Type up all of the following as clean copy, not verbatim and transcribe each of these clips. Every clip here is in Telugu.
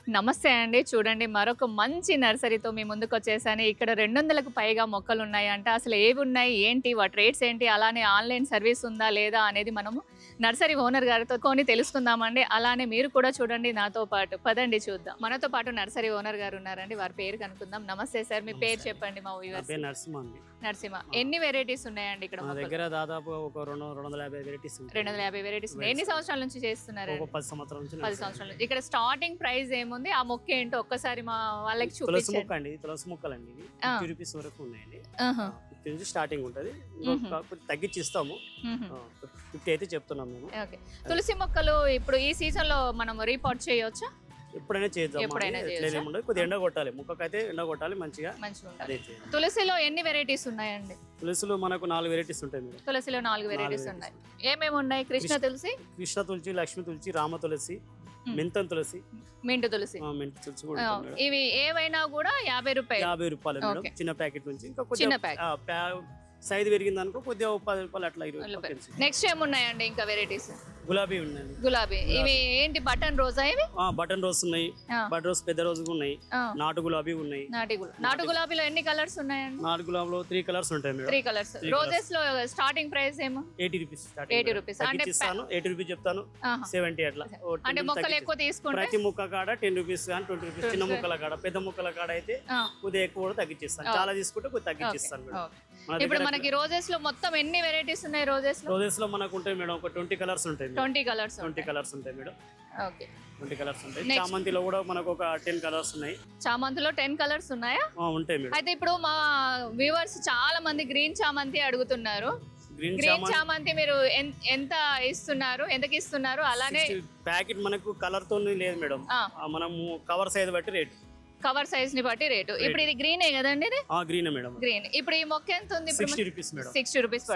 నమస్తే అండి. చూడండి మరొక మంచి నర్సరీతో మీ ముందుకొచ్చేసాను. ఇక్కడ 200కు పైగా మొక్కలున్నాయంట. అసలు ఏవున్నాయి, ఏంటి, వాటి రేట్స్ ఏంటి, అలానే ఆన్‌లైన్ సర్వీస్ ఉందా లేదా అనేది మనము నర్సరీ ఓనర్ గారితో తెలుసుకుందామండి. అలానే మీరు కూడా చూడండి నాతో పాటు. పదండి చూద్దాం. మనతో పాటు నర్సరీ ఓనర్ గారు ఉన్నారండి. వారి పేరు కనుక్కుందాం. నమస్తే సార్, మీ పేరు చెప్పండి మా వ్యూవర్స్. నరసింహ అండి. నరసింహ. ఎన్ని వెరైటీస్ ఉన్నాయండి ఇక్కడ? మా దగ్గర దాదాపు ఒక 250 వెరైటీస్ ఉంటాయి. 250 వెరైటీస్. ఎన్ని సంవత్సరాల నుంచి చేస్తున్నారు? ఒక 10 సంవత్సరాల నుంచి. 10 సంవత్సరాల నుంచి. ఇక్కడ స్టార్టింగ్ ప్రైస్ ఏముంది, ఆ మొక్క ఏంటో ఒక్కసారి మా వాళ్ళకి తులసి చూపించండి. మొక్క అండి. తులసి మొక్కలండి ఇవి 50 రూపీస్ వరకు ఉన్నాయండి. 50 నుంచి స్టార్టింగ్ ఉంటుంది. తగ్గించి ఇస్తాము. 50 అయితే చెప్తున్నాం మేము. ఓకే. తులసి మొక్కలు ఇప్పుడు ఈ సీజన్ లో మనం రీపాట్ చేయొచ్చా? ఎప్పుడైనా చేద్దాం. కొద్దిగా ఎండ కొట్టాలి, మొక్కకైతే ఎండ కొట్టాలి మంచిగా. తులసిలో ఎన్ని వెరైటీస్ ఉన్నాయండి? తులసిలో మనకు 4 వెరైటీస్ ఉంటాయి మేడం. తులసిలో 4 వెరైటీస్ ఉన్నాయి. ఏమేమి ఉన్నాయి? కృష్ణ తులసి, లక్ష్మీ తులసి, రామ తులసి, మెంతం తులసి, మింటు తులసి. కూడా ఇవి ఏవైనా కూడా 50 రూపాయలు. 50 రూపాయలు మేడం. చిన్న ప్యాకెట్ నుంచి ఇంకా చిన్న ప్యాకెట్ సైజ్ పెరిగింది అనుకో కొద్దిగా 10 రూపాయలు అట్లా. నెక్స్ట్ ఏమున్నాయండి ఇంకా వెరైటీస్? గులాబీ ఉన్నాయి. గులాబీ. ఇవి ఏంటి, బటన్ రోజా? ఇవి బటన్ రోజ్ ఉన్నాయి, బటన్ రోజ్ పెద్ద రోజు ఉన్నాయి, నాటు గులాబీ ఉన్నాయి. నాటు గులాబీలో ఎన్ని కలర్స్ ఉన్నాయండి? నాటు గులాబీలో 3 కలర్స్ ఉంటాయి మేడం. 3 కలర్స్. రోజెస్ లో స్టార్టింగ్ ప్రైస్ ఏమో 80 రూపీస్. 80 రూపీస్ అంటే 80 రూపీస్ చెప్తాను. 70 అట్లా. అంటే మొక్కలు ఎక్కువ తీసుకుంటే ప్రతి మొక్క కాడ 10 రూపీస్ కానీ 20 రూపీస్. చిన్న మొక్కల కాడ, పెద్ద మొక్కల కాడ అయితే కొద్దిగా ఎక్కువ కూడా తగ్గించేస్తాను. చాలా తీసుకుంటే కొద్దిగా తగ్గించేస్తాను మేడం. ఇప్పుడు మనకి రోజెస్ లో మొత్తం ఎన్ని వెరైటీస్ ఉన్నాయి? రోజెస్ లో మనకు ఉంటాయి మేడం ఒక 20 కలర్స్ ఉంటాయి. 20 కలర్స్ ఉంటాయి మేడం. ఓకే, 20 కలర్స్ ఉంటాయి. చామంతిలో కూడా మనకు ఒక 10 కలర్స్ ఉన్నాయి. చామంతిలో 10 కలర్స్ ఉన్నాయా? ఉంటాయి మేడం. అయితే ఇప్పుడు మా వ్యూవర్స్ చాలా మంది గ్రీన్ చామంతి అడుగుతున్నారు. గ్రీన్ చామంతి మీరు ఎంత ఇస్తున్నారు, ఎంతకి ఇస్తున్నారు? అలానే ప్యాకెట్ మనకు కలర్ తో లేదు మేడం. మనము కవర్ సైజ్ బట్టి రేట్, కవర్ సైజ్ ని బట్టి రేటు. ఇప్పుడు ఇది గ్రీనే కదండి? ఇది గ్రీన్ మేడం. గ్రీన్. ఇప్పుడు ఈ మొక్క ఎంత ఉంది? 60 రూపీస్ మేడం. 60 రూపీస్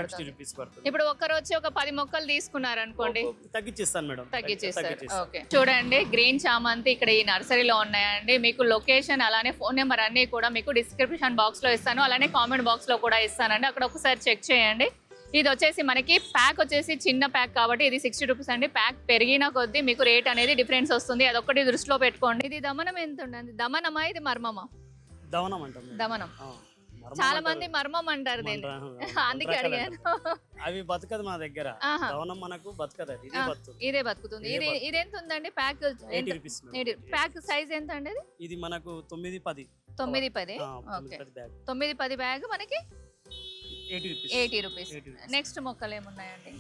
పడుతుంది. ఇప్పుడు ఒక్కరు వచ్చి ఒక 10 మొక్కలు తీసుకున్నారు అనుకోండి, తగ్గించేస్తాను మేడం. తగ్గించేస్తారు. ఓకే. చూడండి గ్రీన్ చామంతి ఇక్కడ ఈ నర్సరీలో ఉన్నాయండి. మీకు లొకేషన్ అలానే ఫోన్ నెంబర్ అన్ని కూడా మీకు డిస్క్రిప్షన్ బాక్స్ లో ఇస్తాను, అలానే కామెంట్ బాక్స్ లో కూడా ఇస్తానండి. అక్కడ ఒకసారి చెక్ చేయండి. ఇది వచ్చేసి మనకి ప్యాక్ వచ్చేసి చిన్న ప్యాక్ కాబట్టి ఇది 60 రూపీస్ అండి. ప్యాక్ పెరిగిన కొద్దీ మీకు రేట్ అనేది డిఫరెన్స్ వస్తుంది, అదొకటి దృష్టిలో పెట్టుకోండి. ఇది దమనం ఎంత ఉంటుంది? దమనమా ఇది మర్మమా? దమనం అంటాం. దమనం. చాలా మంది మర్మం అంటారు దీన్ని, అందుకే అడిగాను. అవి బతకదు మా దగ్గర. దమనం మనకు బతకదు, ఇదే బతుకుతుంది. ఇది ఎంత ఉందండి ప్యాక్? 80 రూపీస్. ప్యాక్ సైజ్ ఎంత అండి? ఇది మనకు 9-10. 9-10. ఓకే, 9-10 బ్యాగ్ మనకి 80 రూపీస్. నెక్స్ట్ మొక్కలు ఏమున్నాయండి?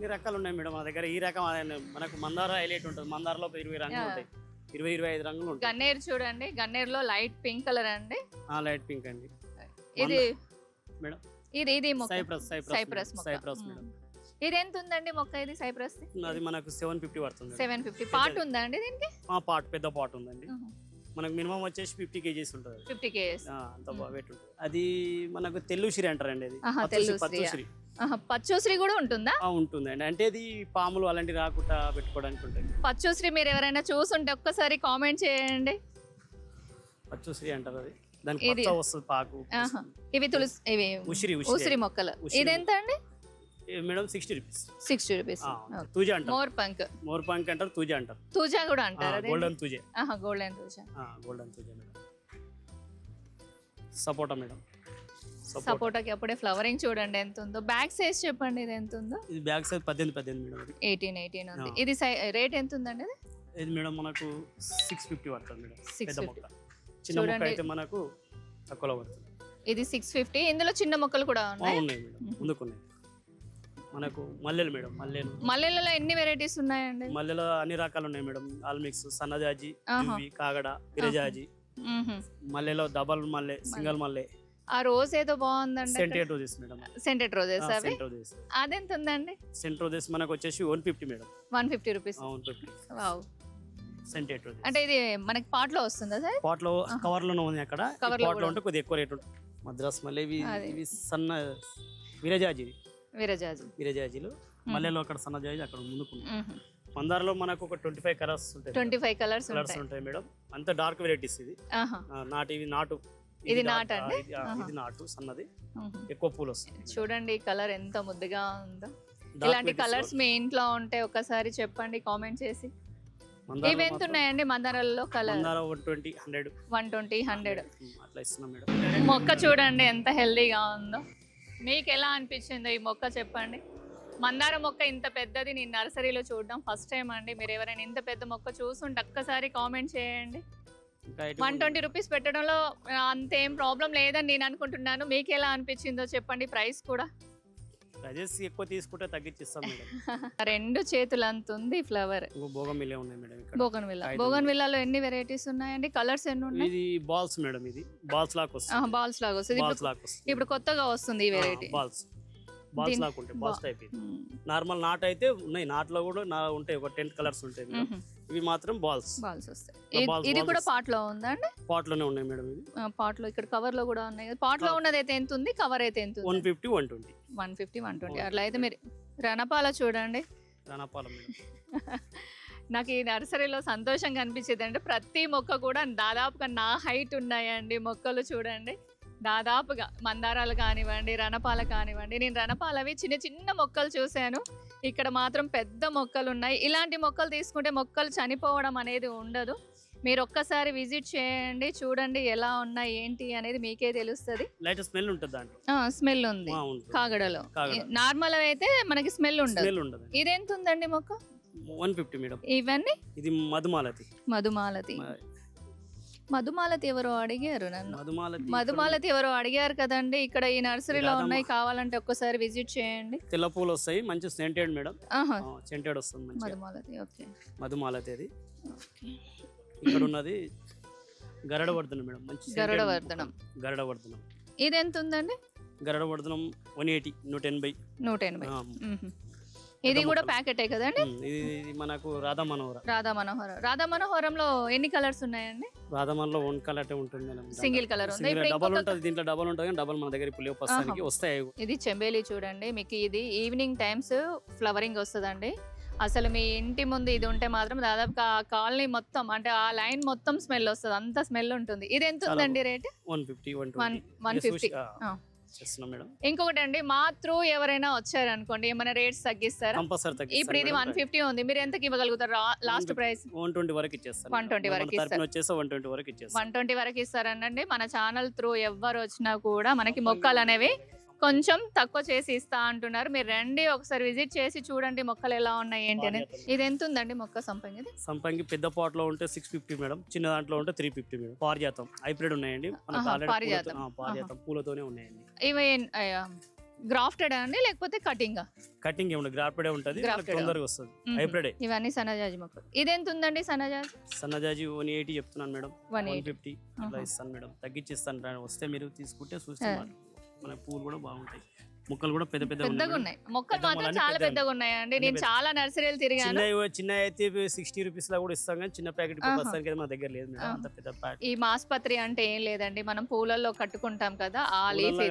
ఈ రకాలు ఉన్నాయి మేడం మా దగ్గర. ఈ రకం మనకు మందార హైలైట్ ఉంటుంది. మందారలో 20 రంగులు ఉంటాయి, 20-25 రంగులు ఉంటాయి. గన్నేరు చూడండి, గన్నేరులో లైట్ పింక్ కలర్ అండి. లైట్ పింక్ అండి. ఇది మేడం ఇది సైప్రస్ మేడం. ఇది ఎంత ఉందండి మొక్క? ఇది సైప్రస్ అది మనకు 750 పడుతుంది. 750. పాట్ ఉందా అండి దీనికి? పాట్, పెద్ద పాట్ ఉందండి. మనకు మినిమం వచ్చేసి 50 kgs ఉంటుంది. 50 kgs అంత వెయిట్ ఉంటుంది. అది మనకు తెల్లుసిరి అంటారండి. అది పచ్చూసిరి కూడా ఉంటుందా? ఉంటుందండి. అంటే అది పాములు అలాంటి రాకుండా పెట్టుకోవడానికి ఉంటుంది. పచ్చూసిరి మీరు ఎవరైనా చూసుంటే ఒక్కసారి కామెంట్ చేయండి. పచ్చూసిరి అంటారు అది. దానికి పచ్చ వస్తుంది పాకు. ఇవి తులసి, ఇవి ఉసిరి మొక్కలు. ఇది ఎంత అండి మేడం? 60 రూపీస్. 60 రూపీస్. తూజా అంటారు. మోర్ పంక్ అంటారు, తూజా అంటారు. తూజా కూడా అంటారు. Golden thuja. Golden thuja madam. Sapota madam. సపోటాకి అప్పుడే ఫ్లవరింగ్ చూడండి ఎంత ఉందో. బ్యాగ్ సైజ్ చెప్పండి, ఇది ఎంత ఉందో? ఇది బ్యాగ్ సైజ్ 18 మేడం. 18 ఉంది. ఇది రేట్ ఎంత ఉందండి? ఇది మేడం మనకు 650 పడుతుంది మేడం. పెద్ద మొక్క. చిన్న మొక్క అయితే మనకు తక్కువలో పడుతుంది. ఇది 650. ఇందులో చిన్న మొక్కలు కూడా ఉన్నాయి మేడం. ముందుకున్నాయి. మనకు మల్లెలు మేడం. మల్లెలలో ఎన్ని వెరైటీస్ ఉన్నాయండి? మల్లెలో అన్ని రకాలు ఉన్నాయి మేడం. ఆల్మిక్స్, సన్నజాజి, కాగడ, విరజాజి. మల్లెలో డబల్ మల్లె, సింగల్ మల్లె. ఆ రోజ్ ఏదో బాగుందండి. Scented roses madam. Scented roses. అవి అదెంత ఉందండి? సెంట్ రోజెస్ మనకు వచ్చేసి 150 madam. 150 rupees. 150. Wow. Scented roses అంటే ఇది మనకి పాట్ లో వస్తుందా సార్? పాట్ లో, కవర్ లోనే ఉంది. అక్కడ పాట్ లో ఉంటే కొద్దిగా ఎక్కువ రేట్ ఉంటుంది. మద్రాస్ మల్లె, ఇవి సన్న విరజాజి. విరజాజిలో మల్లెలో అక్కడ సన్నజాజి అక్కడ ముందుకు. మందారలో మనకు ఒక 25 కలర్స్ ఉంటాయి. 25 కలర్స్ ఉంటాయి మేడం. అంత డార్క్ వెరైటీస్. ఇది నాటు. ఇది నాటు అండి. ఇది నాటు సన్నది, ఎక్కువ పూలు వస్తాయి. చూడండి కలర్ ఎంత ముద్దుగా ఉందో. ఇలాంటి కలర్స్ మీ ఇంట్లో ఉంటే ఒకసారి చెప్పండి కామెంట్ చేసి. ఇవి ఎంత ఉన్నాయండి మందారాలలో కలర్? 120, 100. 120, 100 అట్లా ఇస్తున్నాం మేడం. మొక్క చూడండి ఎంత హెల్దీగా ఉందో. మీకు ఎలా అనిపించిందో ఈ మొక్క చెప్పండి. మందార మొక్క ఇంత పెద్దది నేను నర్సరీలో చూడడం ఫస్ట్ టైం అండి. మీరు ఎవరైనా ఇంత పెద్ద మొక్క చూసుంటే ఒక్కసారి కామెంట్ చేయండి. 120 రూపీస్ పెట్టడంలో అంతేం ప్రాబ్లం లేదని నేను అనుకుంటున్నాను. మీకు ఎలా అనిపించిందో చెప్పండి. ప్రైస్ కూడా ప్రైజెస్ ఎక్కువ తీసుకుంటే తగ్గించిస్తాం మేడం. 2 చేతులు అంత ఉంది ఫ్లవర్. బోగన్విల్లా ఉన్నాయి మేడం ఇక్కడ. బోగన్విల్లాలో ఎన్ని వెరైటీస్ ఉన్నాయండి? కలర్స్ ఎన్ని ఉన్నాయి? ఇది బాల్స్ మేడం. ఇది బాల్స్ లాగా వస్తుంది. బాల్స్ లాగా వస్తుంది. ఇప్పుడు కొత్తగా వస్తుంది ఈ వెరైటీ. బాల్స్ లాగా ఉంటాయి. Balls type. ఇది నార్మల్ నాట్ అయితే ఉన్నాయి. నాట్లో కూడా ఉంటాయి. ఒక 10 కలర్స్ ఉంటాయి మేడం. ఇవి మాత్రం బాల్స్ వస్తాయి. ఇది కూడా పాట్ లో ఉందా అండి? పాట్ లోనే ఉన్నాయి మేడం. ఇది పాట్ లో ఇక్కడ కవర్ లో కూడా ఉన్నాయి. పాట్ లో ఉన్నది అయితే ఎంత ఉంది? కవర్ అయితే ఎంత ఉంది? 150, 120. 150, 120 అట్లా అయితే మీరు రణపాల చూడండి. రణపాల మేడం. నాకు ఈ నర్సరీలో సంతోషంగా అనిపించేది అంటే ప్రతి మొక్క కూడా దాదాపుగా నా హైట్ ఉన్నాయండి. మొక్కలు చూడండి దాదాపుగా మందారాలు కానివ్వండి, రణపాల కానివ్వండి. నేను రణపాలవి చిన్న చిన్న మొక్కలు చూశాను. ఇక్కడ మాత్రం పెద్ద మొక్కలు ఉన్నాయి. ఇలాంటి మొక్కలు తీసుకుంటే మొక్కలు చనిపోవడం అనేది ఉండదు. మీరు ఒక్కసారి విజిట్ చేయండి, చూడండి ఎలా ఉన్నాయి ఏంటి అనేది మీకే తెలుస్తుంది. లైట్ స్మెల్ ఉంటుంది. స్మెల్ ఉంది కాగడలో. నార్మల్ అయితే మనకి స్మెల్ ఉండదు. ఇది ఎంత ఉందండి మొక్క? 150 మేడం. ఇవన్నీ ఇది మధుమాలతి ఎవరో అడిగారు నన్ను. మధుమాలతి ఎవరో అడిగారు కదండి. ఇక్కడ ఈ నర్సరీలో ఉన్నాయి, కావాలంటే ఒక్కసారి విజిట్ చేయండి. తెల్ల పూలు వస్తాయి, మంచి సెంటెడ్ మేడం. సెంటెడ్ వస్తుంది. మధుమాలతి. ఓకే, మధుమాలతి. అది ఇక్కడ ఉన్నది గరడవర్ధనం మేడం. మంచి గరడవర్ధనం. ఇది ఎంత ఉందండి? గరడవర్ధనం 180, 180. ఇది కూడా ప్యాకెటే కదండి? ఇది మనకు రాధా మనోహరంలో ఎన్ని కలర్స్ ఉన్నాయండి? రాధామనలో 1 కలర్ ఉంటుంది మేడం. సింగిల్ కలర్ ఉంది. డబల్ ఉంటుంది. దీంట్లో డబల్ ఉంటుంది కానీ డబల్ మన దగ్గర ఇప్పుడు ప్రస్తుతానికి వస్తాయి. ఇది చెంబేలి చూడండి. మీకు ఇది ఈవినింగ్ టైమ్స్ ఫ్లవరింగ్ వస్తుందండి. అసలు మీ ఇంటి ముందు ఇది ఉంటే మాత్రం దాదాపుగా ఆ కాలనీ మొత్తం అంటే ఆ లైన్ మొత్తం స్మెల్ వస్తుంది. అంత స్మెల్ ఉంటుంది. ఇది ఎంత ఉందండి రేట్? 150, 150. ఇంకొకటి అండి, మా త్రూ ఎవరైనా వచ్చారనుకోండి ఏమైనా రేట్స్ తగ్గిస్తారా? ఇప్పుడు ఇది 150 ఉంది, మీరు ఎంతకి ఇవ్వగలుగుతారు? లాస్ట్ ప్రైస్ 120 వరకు ఇచ్చేస్తారు. 120 వరకు ఇస్తారు. 120 వరకు ఇస్తారనండి. మన ఛానల్ త్రూ ఎవరు వచ్చినా కూడా మనకి మొక్కలు అనేవి కొంచెం తక్కువ చేసి ఇస్తా అంటున్నారు. మీరు రండి, ఒకసారి విజిట్ చేసి చూడండి మొక్కలు ఎలా ఉన్నాయి ఏంటి అనేది. ఇది ఎంత ఉందండి మొక్క? సంపంగి పెద్ద పాట్ లో ఉంటే 650 మేడం. చిన్న దాంట్లో ఉంటే 350 మేడం. పారిజాతం హైబ్రిడ్ ఉన్నాయండి. పారిజాతం పూలతోనే ఉన్నాయండి. ఇవి గ్రాఫ్టెడ్ అండి లేకపోతే కటింగ్ ఏముంది? గ్రాఫ్టెడ్ ఉంటది, తొందరగా వస్తుంది. హైబ్రిడ్. ఇవన్నీ సన్నజాజి మొక్కలు. ఇది ఎంత ఉందండి? సన్నజాజి 180 చెప్తున్నాను మేడం. 150 అట్లా ఇస్తాను మేడం. తగ్గించిస్తాను. వస్తే మీరు తీసుకుంటే చూస్తాను. మన పూలు కూడా బాగుంటాయి. మొక్కలు కూడా పెద్దగా ఉన్నాయి. మొక్కలు మాత్రం చాలా పెద్దగా ఉన్నాయండి. నేను చాలా నర్సరీలు తిరిగాను. చిన్న అయితే 60 రూపీస్ లా కూడా ఇస్తాం కానీ చిన్న ప్యాకెట్ మన దగ్గర లేదు మేడం. అంత పెద్ద ప్యాకెట్. ఈ మాస్పత్రి అంటే ఏం లేదండి, మనం పూలల్లో కట్టుకుంటాం కదా ఆ లీఫ్.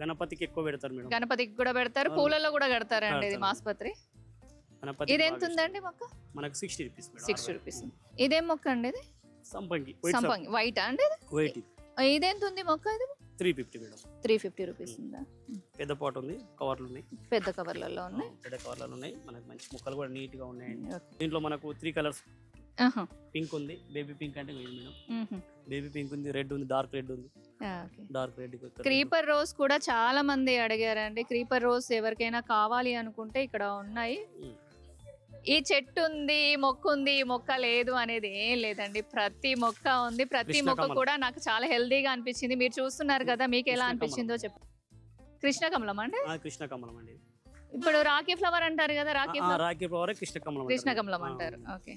గణపతికి ఎక్కువ పెడతారు మేడం. గణపతికి కూడా పెడతారు, పూలలో కూడా కడతారండి ఇది మాస్పత్రి. ఇది ఎంత ఉందండి మొక్క? మనకు 60 రూపీస్. 60 రూపీస్. ఇదేం మొక్క అండి? ఇది సంపంగి వైట్ అండి. ఇదెంత ఉంది మొక్క? ఇది 350 మేడం. 350 రూపీస్ ఉందా? పెద్ద పాట్ ఉంది, కవర్లు ఉన్నాయి. పెద్ద కవర్లలో ఉన్నాయి. మనకు మంచి మొక్కలు కూడా నీట్ గా ఉన్నాయండి. దీంట్లో మనకు 3 కలర్స్. పింక్ ఉంది, బేబీ పింక్ అంటే మేడం. బేబీ పింక్ ఉంది, రెడ్ ఉంది, డార్క్ రెడ్ ఉంది. క్రీపర్ రోజ్ కూడా చాలా మంది అడిగారండి. క్రీపర్ రోజ్ ఎవరికైనా కావాలి అనుకుంటే ఇక్కడ ఉన్నాయి. ఈ చెట్టు ఉంది, ఈ మొక్క ఉంది, ఈ మొక్క లేదు అనేది ఏం లేదండి. ప్రతి మొక్క ఉంది. ప్రతి మొక్క కూడా నాకు చాలా హెల్దీగా అనిపించింది. మీరు చూస్తున్నారు కదా, మీకు ఎలా అనిపించిందో చెప్పండి. కృష్ణకమలం అండి. కృష్ణకమలం అండి. ఇప్పుడు రాఖీ ఫ్లవర్ అంటారు కదా, రాఖీ ఫ్లవర్ కృష్ణకమలం అంటారు. ఓకే.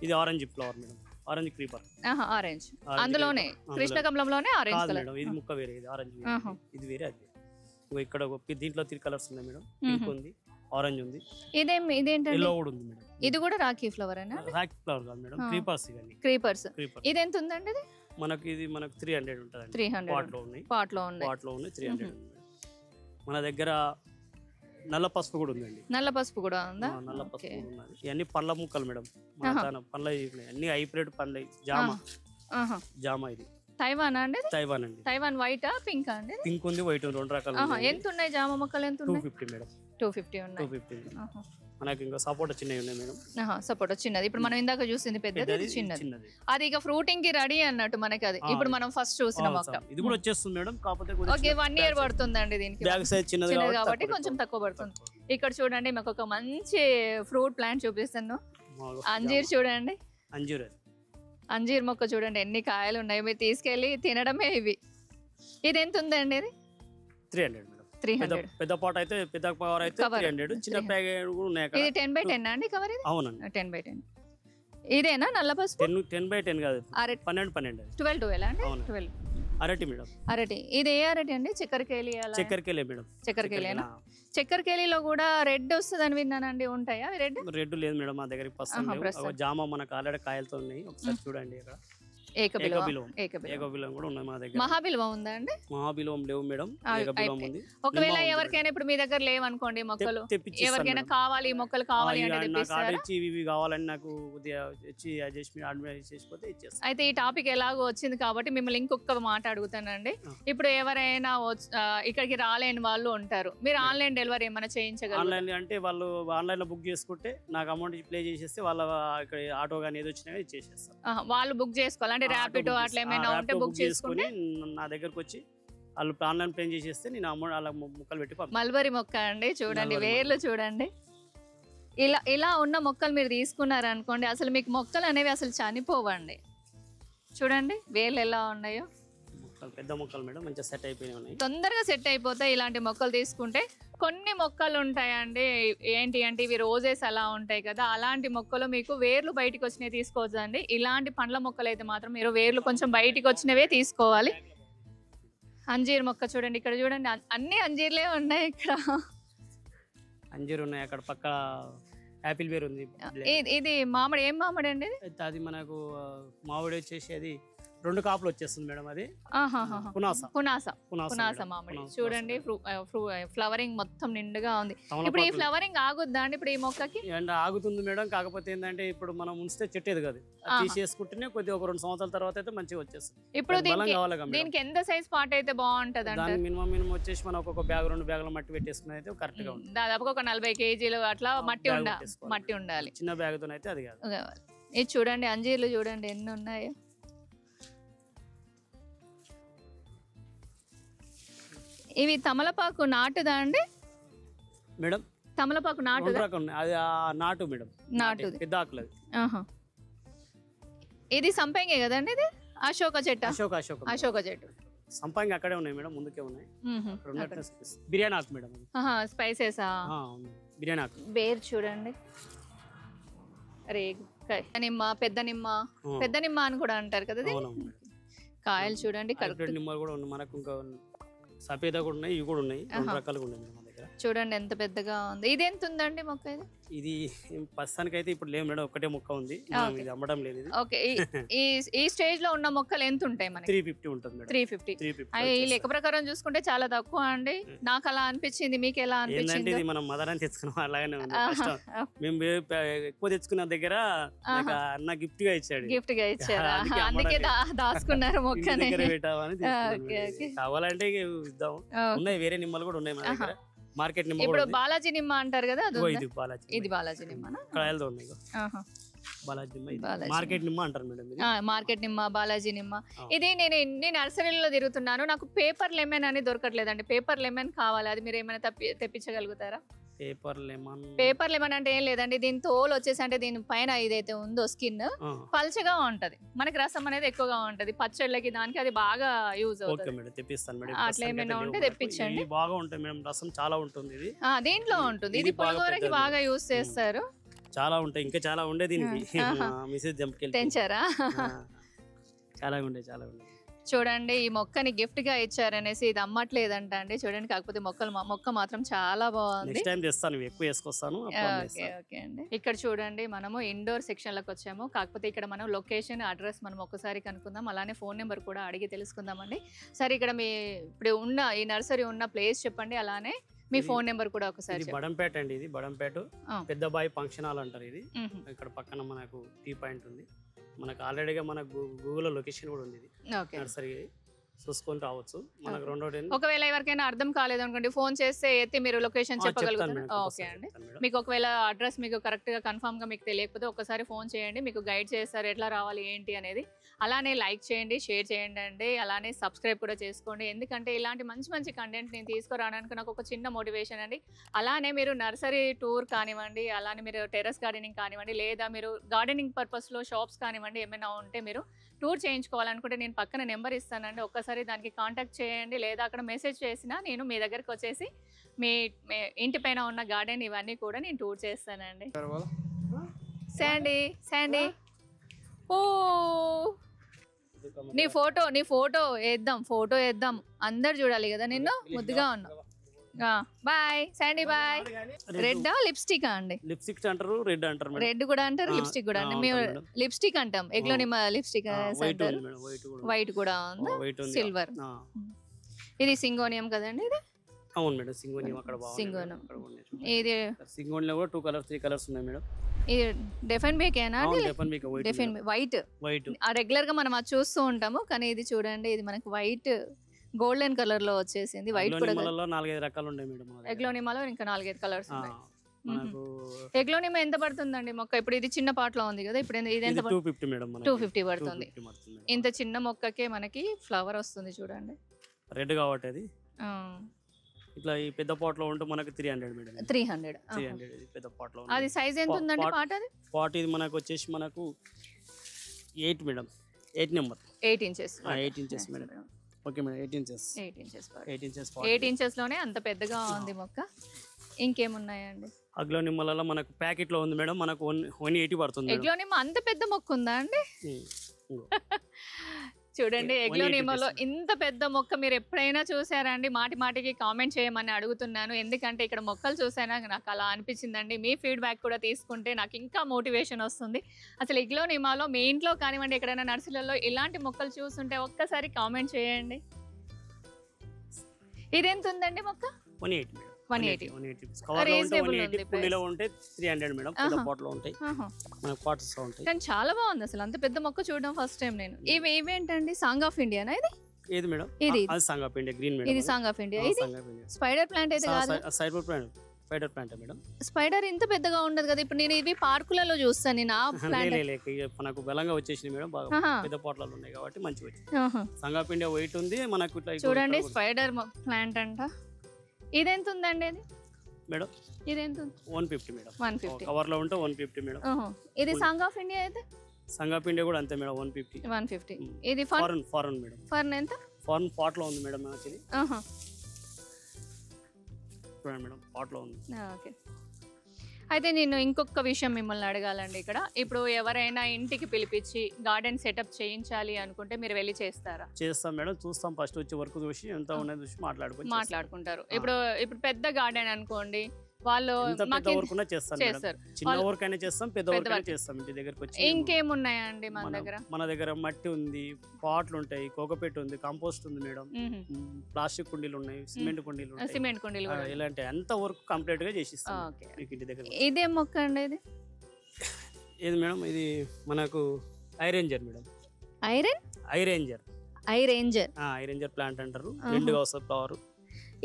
ఇది orange flower madam. Orange creeper. Orange అందులోనే కృష్ణకమలంలోనే ఆరెంజ్ కలర్. ఇది ముక్క వేరే, ఇది ఆరెంజ్ ఇది వేరే. అది ఇక్కడ దీంట్లో 3 కలర్స్ ఉన్నాయి మేడం. పింక్ ఉంది, ఆరెంజ్ ఉంది. ఇదేంటండి? yellow కూడా ఉంది మేడం. ఇది కూడా రాఖీ ఫ్లవర్ ఏనా? రాఖీ ఫ్లవర్ కాదు మేడం, క్రీపర్స్. ఇవన్నీ క్రీపర్స్. ఇది ఎంత ఉందండి? ఇది మనకు 300 ఉంటది. 300 పాట్ లో ఉన్నాయి. 300 ఉంది. మన దగ్గర నల్ల పసుపు కూడా ఉందండి. నల్ల పసుపు కూడా ఉందా? నల్ల పసుపు ఉన్నది. ఇవన్నీ పండ్ల ముక్కలు మేడం. పండ్ల అన్ని హైబ్రిడ్ పండ్ల. జామ ఇది తైవాన్ అండి. తైవాన్ వైట్ పింక్ అండి? పింక్ ఉంది, వైట్ ఉంది, 2 రకాలు. ఎంత ఉన్నాయి జామ మొక్కలు? ఎంత ఉన్నాయి? 250 మేడం. 250 ఉన్నాయి. మనకి ఇంకా సపోటా చిన్నవి ఉన్నాయి మేడం. సపోటా చిన్నది. ఇప్పుడు మనం ఇందాక చూసింది పెద్దది, చిన్నది. అది ఇక ఫ్రూటింగ్ కి రెడీ అన్నట్టు మనకి. అది ఇప్పుడు మనం ఫస్ట్ చూసిన మొక్క ఇది కూడా వచ్చేస్తుంది మేడం. కాకపోతే ఓకే 1 year పడుతుందండి దీనికి. బ్యాగ్ సైజ్ చిన్నది కాబట్టి కొంచెం తక్కువ పడుతుంది. ఇక్కడ చూడండి మాకు ఒక మంచి ఫ్రూట్ ప్లాంట్ చూపిస్తాను. అంజీర్ చూడండి, అంజీర్ మొక్క చూడండి ఎన్ని కాయలు ఉన్నాయి. మీరు తీసుకెళ్లి తినడమే. ఇది ఎంత ఉందండి? ఇది 300 మేడం. 300. పెద్ద పాట్ అయితే పెద్ద కవర్ అయితే 300. చిన్న ప్యాకెట్ కూడా ఉన్నాయి. ఇది 10x10 అండి కవర్? ఇది అవునండి 10x10. ఇదేనా నల్ల పసుపు? 10x10 కాదు, 12 12 అండి. 12 అరటి మేడం. అరటి. ఇది ఏ అరటి అండి? చక్కెరకేళి. చక్కెరకేళి మేడం. చక్కెరకేళినా? చక్కెరకేళిలో కూడా రెడ్ వస్తుందని విన్నానండి. ఉంటాయా రెడ్? రెడ్ లేదు మేడం మా దగ్గర ప్రస్తుతం. జామ మనకు ఆల్రెడీ కాయలతో ఉన్నాయి. ఒకసారి చూడండి. ఇక్కడ ఏకబిల్వం కూడా ఉన్నాయి మా దగ్గర. మహాబిల్వం ఉందా అండి? మహాబిల్వం లేవు మేడం, ఏకబిల్వం ఉంది. ఒకవేళ ఎవరికైనా ఇప్పుడు మీ దగ్గర లేవనుకోండి మొక్కలు, ఎవరికైనా కావాలి మొక్కలు కావాలి అంటే ఇవి కావాలని నాకు చేసిపోతే ఇచ్చేస్తాను. అయితే ఈ టాపిక్ ఎలాగో వచ్చింది కాబట్టి మిమ్మల్ని ఇంకొక మాట అడుగుతానండి. ఇప్పుడు ఎవరైనా ఇక్కడికి రాలేని వాళ్ళు ఉంటారు, మీరు ఆన్లైన్ డెలివరీ ఏమైనా చేయించగలరు? ఆన్లైన్ అంటే వాళ్ళు ఆన్లైన్ లో బుక్ చేసుకుంటే నాకు అమౌంట్ ప్లే చేసేస్తే వాళ్ళ ఇక్కడ ఆటో కానీ ఏదో వచ్చినా ఇచ్చేసేస్తారు. వాళ్ళు బుక్ చేసుకోవాలి అంటే ర్యాపిడో అట్లా ఏమైనా ఉంటే బుక్ చేసుకుని నా దగ్గరకు వచ్చి వాళ్ళు ఆన్లైన్ పే చేసేస్తే నేను అమౌంట్ అలా ముక్కలు పెట్టి మల్బరీ మొక్క అండి చూడండి, వేర్లు చూడండి. ఇలా ఉన్న మొక్కలు మీరు తీసుకున్నారు అనుకోండి, అసలు మీకు మొక్కలు అనేవి అసలు చనిపోవండి. చూడండి వేర్లు ఎలా ఉన్నాయో. పెద్ద మొక్కలు మేడం మంచిగా సెట్ అయిపోయినాయి ఉన్నాయి, తొందరగా సెట్ అయిపోతాయి ఇలాంటి మొక్కలు తీసుకుంటే. కొన్ని మొక్కలు ఉంటాయండి ఏంటి అంటే ఇవి రోజెస్ అలా ఉంటాయి కదా, అలాంటి మొక్కలు మీకు వేర్లు బయటకు వచ్చినవి తీసుకోవచ్చు అండి. ఇలాంటి పండ్ల మొక్కలు అయితే మాత్రం మీరు వేర్లు కొంచెం బయటికి వచ్చినవే తీసుకోవాలి. అంజీర్ మొక్క చూడండి, ఇక్కడ చూడండి అన్ని అంజీర్లే ఉన్నాయి. ఇక్కడ అంజీర్ ఉన్నాయి, అక్కడ పక్క యాపిల్ బేర్ ఉంది. ఇది మామిడి. ఏం మామిడి అండి? అది మనకు మామిడి వచ్చేసి అది 2 కాపులు వచ్చేస్తుంది మేడం. అది పునాస మామిడి చూడండి. ఫ్లవరింగ్ మొత్తం నిండుగా ఉంది. ఇప్పుడు ఈ ఫ్లవరింగ్ ఆగుద్దా అండి ఇప్పుడు ఈ మొక్కకి? ఆగుతుంది మేడం, కాకపోతే ఏంటంటే ఇప్పుడు మనం ఉంచితే చెట్టు ఎదగదు, తీసేసుకుంటేనే కొద్దిగా ఒక 2 సంవత్సరాల తర్వాత అయితే మంచిగా వచ్చేస్తుంది. ఇప్పుడు దీనికి ఎంత సైజ్ పాట్ అయితే బాగుంటది అంటే మినిమం వచ్చేసి మనం ఒక బ్యాగ్ 2 బ్యాగుల మట్టి పెట్టేసుకుని అయితే కరెక్ట్ గా ఉంటుంది. దాదాపు ఒక 40 kg అట్లా మట్టి ఉండాలి. చిన్న బ్యాగ్ తో అయితే అది కాదు. ఇది చూడండి అంజీర్లు చూడండి ఎన్ని ఉన్నాయో. ఇవి తమలపాకు నాటుదా అండి మేడం? తమలపాకు నాటు నాటు మేడం, నాటు పెద్ద ఆకులు. ఇది సంపంగి కదండి? ఇది అశోక చెట్టు. అశోక చెట్టు సంపంగి అక్కడే ఉన్నాయి మేడం, ముందుకే ఉన్నాయి. బిర్యానీ ఆకు మేడం, స్పైసెస్ బిర్యానీ ఆకు. బేర్ చూడండి, రేగు నిమ్మ, పెద్ద నిమ్మ అని కూడా అంటారు కదా. కాయలు చూడండి, నిమ్మలు కూడా ఉన్నాయి మనకు. ఇంకా సఫేదా కూడా ఉన్నాయి, ఇవి కూడా ఉన్నాయి, 2 రకాలుగా ఉన్నాయి మన దగ్గర. చూడండి ఎంత పెద్దగా ఉంది. ఇది ఎంత ఉందండి మొక్క? ఇది ప్రస్తుతానికి అయితే ఇప్పుడు లేదు మేడం, ఒకటే మొక్క ఉంది, ఇది అమ్మడం లేదు. ఓకే, ఈ స్టేజ్ లో ఉన్న మొక్కలు ఎంత ఉంటాయి మనకి? 350 ఉంటుంది మేడం. 350. ఈ లెక్క ప్రకారం చూసుకుంటే చాలా తక్కువ అండి. నాకు అలా అనిపించింది, మీకు ఎలా అనిపించింది? ఇది మనం మదరాన్ని తెచ్చుకున్నాం, అలాగనే ఉంది. మేము ఎక్కువ తెచ్చుకున్న దగ్గర అన్న గిఫ్ట్ గా ఇచ్చారా? అందుకే దాచుకున్నారు మొక్కని. కావాలంటే ఇద్దాం. ఉన్నాయి వేరే నిమ్మలు కూడా ఉన్నాయి మన దగ్గర. మార్కెట్ నిమ్మ. ఇప్పుడు బాలాజీ నిమ్మ అంటారు కదా, ఇది బాలాజీ నిమ్మ. కాయలతో ఉన్నాయి బాలాజీ నిమ్మ, మార్కెట్ నిమ్మ అంటారు మేడం. మార్కెట్ నిమ్మ, బాలాజీ నిమ్మ. ఇది నేను ఎన్ని నర్సరీలో తిరుగుతున్నాను, నాకు పేపర్ లెమన్ అని దొరకట్లేదండి. పేపర్ లెమన్ కావాలి, అది మీరు ఏమైనా తెప్పించగలుగుతారా? పేపర్ లెమన్ అంటే ఏం లేదండి, దీని తోలు వచ్చేసి అంటే దీని పైన ఏదైతే ఉందో స్కిన్ పల్చగా ఉంటది, మనకి రసం అనేది ఎక్కువగా ఉంటది. పచ్చళ్ళకి దానికి అది బాగా యూజ్ అవుతుంది. అట్లా ఏమైనా ఉంటే తెప్పించండి. బాగా ఉంటుంది మేడం, రసం చాలా ఉంటుంది. ఇది దీంట్లో ఉంటుంది, ఇది పులిహోరకి బాగా యూజ్ చేస్తారు. చాలా ఉంటాయి, ఇంకా చాలా ఉండే దీనికి. తెంచారా? చాలా ఉండే. చూడండి ఈ మొక్కని గిఫ్ట్ గా ఇచ్చారనేసి ఇది అమ్మట్లేదంట అండి. చూడండి, కాకపోతే మొక్క మాత్రం చాలా బాగుంది. ఓకే అండి. ఇక్కడ చూడండి మనము ఇండోర్ సెక్షన్ లోకి వచ్చాము, కాకపోతే ఇక్కడ మనం లొకేషన్ అడ్రస్ మనం ఒకసారి కనుక్కుందాం, అలానే ఫోన్ నెంబర్ కూడా అడిగి తెలుసుకుందామండి. సరే, ఇక్కడ మీ ఇప్పుడు ఉన్న ఈ నర్సరీ ఉన్న ప్లేస్ చెప్పండి, అలానే మీ ఫోన్ నెంబర్ కూడా ఒకసారి. బడంపేట అండి, ఇది బడంపేట పెద్ద బాయ్ ఫంక్షన్ హాల్ అంటారు. ఇది ఇక్కడ పక్కన మనకు టీ పాయింట్ ఉంది, మనకు ఆల్రెడీగా మన గూగుల్ లొకేషన్ కూడా ఉంది. ఇది నర్సరీ చూసుకొని రావచ్చు. మనకు రెండో డే ఒకవేళ ఎవరికైనా అర్థం కాలేదు అనుకోండి, ఫోన్ చేస్తే ఎత్తి మీరు లొకేషన్ చెప్పగలుగుతారు. ఓకే అండి. మీకు ఒకవేళ అడ్రస్ మీకు కరెక్ట్గా కన్ఫామ్గా మీకు తెలియకపోతే ఒకసారి ఫోన్ చేయండి, మీకు గైడ్ చేస్తారు ఎట్లా రావాలి ఏంటి అనేది. అలానే లైక్ చేయండి, షేర్ చేయండి అండి, అలానే సబ్స్క్రైబ్ కూడా చేసుకోండి. ఎందుకంటే ఇలాంటి మంచి మంచి కంటెంట్ నేను తీసుకురావడానికి నాకు ఒక చిన్న మోటివేషన్ అండి. అలానే మీరు నర్సరీ టూర్ కానివ్వండి, అలానే మీరు టెర్రస్ గార్డెనింగ్ కానివ్వండి, లేదా మీరు గార్డెనింగ్ పర్పస్లో షాప్స్ కానివ్వండి, ఏమైనా ఉంటే మీరు టూర్ చేయించుకోవాలనుకుంటే నేను పక్కన నెంబర్ ఇస్తానండి, ఒక్కసారి దానికి కాంటాక్ట్ చేయండి. లేదా అక్కడ మెసేజ్ చేసినా నేను మీ దగ్గరకు వచ్చేసి మీ ఇంటి పైన ఉన్న గార్డెన్ ఇవన్నీ కూడా నేను టూర్ చేస్తానండి. శాండీ శాండీ ఓ నీ ఫోటో వేద్దాం అందరు చూడాలి కదా నిన్ను, ముద్దుగా ఉన్నావు. Bye Sandy bye. Red lipstick అండి? లిప్స్టిక్ అంటారు, రెడ్ అంటారు, రెడ్ కూడా అంటారు, లిప్స్టిక్ కూడా అండి. మేము లిప్స్టిక్ అంటాం, ఎగ్లోనిమా లిప్స్టిక్ అంటారు. వైట్ కూడా ఉంది, సిల్వర్. ఇది సింగోనియం కదండి? ఇది అవును మేడం, సింగోనియం. అక్కడ సింగోనియం. ఇది సింగోనియం కూడా 2 కలర్స్ 3 కలర్స్ ఉన్నాయి మేడం. ఇది డెఫెన్ బేకేనా? డెఫెన్ వైట్ రెగ్యులర్ గా మనం అది చూస్తూ ఉంటాము, కానీ ఇది చూడండి, ఇది మనకి వైట్ గోల్డెన్ కలర్ లో వచ్చేసింది. వైట్ కూడా 4-5 రకాలు ఉన్నాయి మేడం. ఎగ్లోనిమాలో ఇంకా 4-5 కలర్స్ ఉన్నాయి. ఎగ్లోనిమా ఎంత పడుతుందండి మొక్క? ఇప్పుడు ఇది చిన్న పాట్ లో ఉంది కదా, ఇప్పుడు ఇది ఎంత? 250 మేడం. 250 పడుతుంది. ఇంత చిన్న మొక్కకే మనకి ఫ్లవర్ వస్తుంది చూడండి, రెడ్ కాబట్టి. అది ఇట్లా ఈ పెద్ద పాట్ లో ఉంటే మనకి 300 మేడం. 300 పెద్ద పాట్ లో. అది సైజ్ ఎంత ఉందండి పాట్? అది పాట్ ఇది మనకు వచ్చేసి మనకు 8 madam, 8 number, 8 inches. 8 inches madam. Okay madam, 8 inches. 8 inches లోనే అంత పెద్దగా ఉంది మొక్క. ఇంకేమున్నాయండి? అగ్లోనిమాలలో మనకు ప్యాకెట్ లో ఉంది మేడం, మనకు 180 పడుతుంది. ఎగ్లోనిమా అంత పెద్ద మొక్క ఉందా అండి? చూడండి, ఎగ్లోనిమాలో ఇంత పెద్ద మొక్క మీరు ఎప్పుడైనా చూసారా అండి? మాటికి కామెంట్ చేయమని అడుగుతున్నాను, ఎందుకంటే ఇక్కడ మొక్కలు చూసానా నాకు అలా అనిపించిందండి. మీ ఫీడ్బ్యాక్ కూడా తీసుకుంటే నాకు ఇంకా మోటివేషన్ వస్తుంది. అసలు ఎగ్లోనిమాలో మీ ఇంట్లో కానివ్వండి, ఎక్కడైనా నర్సరీలలో ఇలాంటి మొక్కలు చూస్తుంటే ఒక్కసారి కామెంట్ చేయండి. ఇదెంత ఉందండి మొక్క? 180 మేడం. 180. కుండీలో ఉంటే 300 మేడం. పెద్ద పాట్లో ఉంటాయి, మన పాట్స్ ఉంటాయి. కానీ చాలా బాగుంది అసలు, అంత పెద్ద మొక్క చూడడం ఫస్ట్ టైం నేను. ఇవేంటండి? సాంగ్ ఆఫ్ ఇండియానా ఇది? ఏది మేడం? ఇది song of India, green madam. ఇది సాంగ్ ఆఫ్ ఇండియా. ఇది స్పైడర్ ప్లాంట్ అయితే కాదు? Spider plant madam. స్పైడర్ ఇంత పెద్దగా ఉండదు కదా. ఇప్పుడు నేను ఇవి పార్కులలో చూస్తాను, నేను ఆ ప్లాంట్ మనకు బలంగా వచ్చేసింది మేడం, బాగా పెద్ద పాట్లలో ఉన్నాయి కాబట్టి మంచిగా వచ్చింది. సాంగ్ ఆఫ్ ఇండియా వైట్ ఉంది మనకు. చూడండి, స్పైడర్ ప్లాంట్ అంట. ఇదెంత ఉందండి ఇది మేడం? ఇదెంత? 150 మేడం. 150 కవర్ లో ఉంటే 150 మేడం. ఇది సాంగ్ ఆఫ్ ఇండియా అయితే? సాంగ్ ఆఫ్ ఇండియా కూడా అంతే మేడం, 150. ఇది ఫారెన్ మేడం. ఫారెన్ ఎంత? ఫారెన్ పాట్ లో ఉంది మేడం. యాక్చువల్లీ చూడండి మేడం, పాట్ లో ఉంది. ఓకే. అయితే నేను ఇంకొక విషయం మిమ్మల్ని అడగాలండి. ఇక్కడ ఇప్పుడు ఎవరైనా ఇంటికి పిలిపించి గార్డెన్ సెటప్ చేయించాలి అనుకుంటే మీరు వెళ్ళి చేస్తారా? చేస్తాం మేడం, చూస్తాం. ఫస్ట్ వచ్చి వర్క్ చూసి ఎంత ఉన్నది చూసి మాట్లాడుకుంటారు. ఇప్పుడు పెద్ద గార్డెన్ అనుకోండి, వాళ్ళు చేస్తారు. చిన్న వర్క్ అయినా చేస్తాం, పెద్ద వర్క్ అయినా చేస్తాం. ఇంటి దగ్గరకు వచ్చి ఇంకేమున్నాయండి మన దగ్గర? మట్టి ఉంది, పాట్లు ఉంటాయి, కోకోపెట్ ఉంది, కంపోస్ట్ ఉంది మేడం, ప్లాస్టిక్ కుండీలు ఉన్నాయి, సిమెంట్ కుండీలు ఇలాంటి అంత వర్క్ కంప్లీట్ గా చేసిస్తాం ఇంటి దగ్గర. ఇదే మొక్క అండి? ఇది ఏది మేడం? ఇది మనకు ఐరేంజర్ మేడం. ఐరేంజర్ ప్లాంట్ అంటారు. రెండుగా వస్తుంది ఫ్లవర్.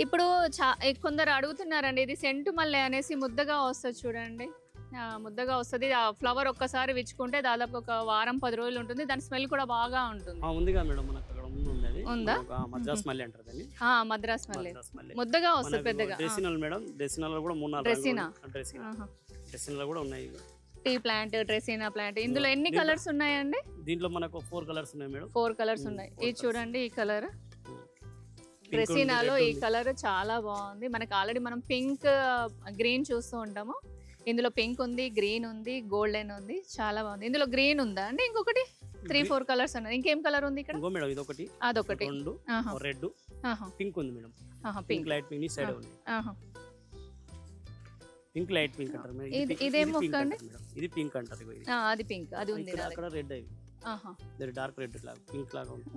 ఇప్పుడు కొందరు అడుగుతున్నారండి, ఇది సెంటు మల్లె అనేసి ముద్దగా వస్తుంది చూడండి, ముద్దగా వస్తుంది. ఆ ఫ్లవర్ ఒక్కసారి విచ్చుకుంటే దాదాపు ఒక వారం 10 రోజులు ఉంటుంది. దాని స్మెల్ కూడా బాగా ఉంటుంది. ఉందిగా మేడం, మనకు అక్కడ ఉందా? మద్రాస్ మల్లె అంటారు దాన్ని. మద్రాస్ మల్లె ముద్దగా వస్తుంది పెద్దగా. డ్రెసినల్ మేడం, డ్రెసినల్ కూడా 3-4 డ్రెసినల్ కూడా ఉన్నాయి. టీ ప్లాంట్, డ్రెసినా ప్లాంట్, ఇందులో ఎన్ని కలర్స్ ఉన్నాయండి? దీంట్లో మనకు 4 కలర్స్ ఉన్నాయి మేడం. 4 కలర్స్ ఉన్నాయి. ఇది చూడండి, ఈ కలర్ డ్రెసినాలో ఈ కలర్ చాలా బాగుంది. మనకు ఆల్రెడీ మనం పింక్, గ్రీన్ చూస్తూ ఉంటాము. ఇందులో పింక్ ఉంది, గ్రీన్ ఉంది, గోల్డెన్ ఉంది, చాలా బాగుంది. ఇందులో గ్రీన్ ఉందా అండి? ఇంకొకటి 3-4 కలర్స్ ఉన్నది. ఇంకేం కలర్ ఉంది ఇక్కడ? ఇదొకటి, అదొకటి, రెడ్, పింక్ ఉంది madam. Pink light pink side ఉంది. పింక్ లైట్ పింక్ అంటారు మేడం. ఇదేం మొక్క అండి? ఇది పింక్ అంటారు. అది పింక్, అది ఉంది. అక్కడ రెడ్, అవి డార్క్ రెడ్ లాగా, పింక్ లాగా ఉంది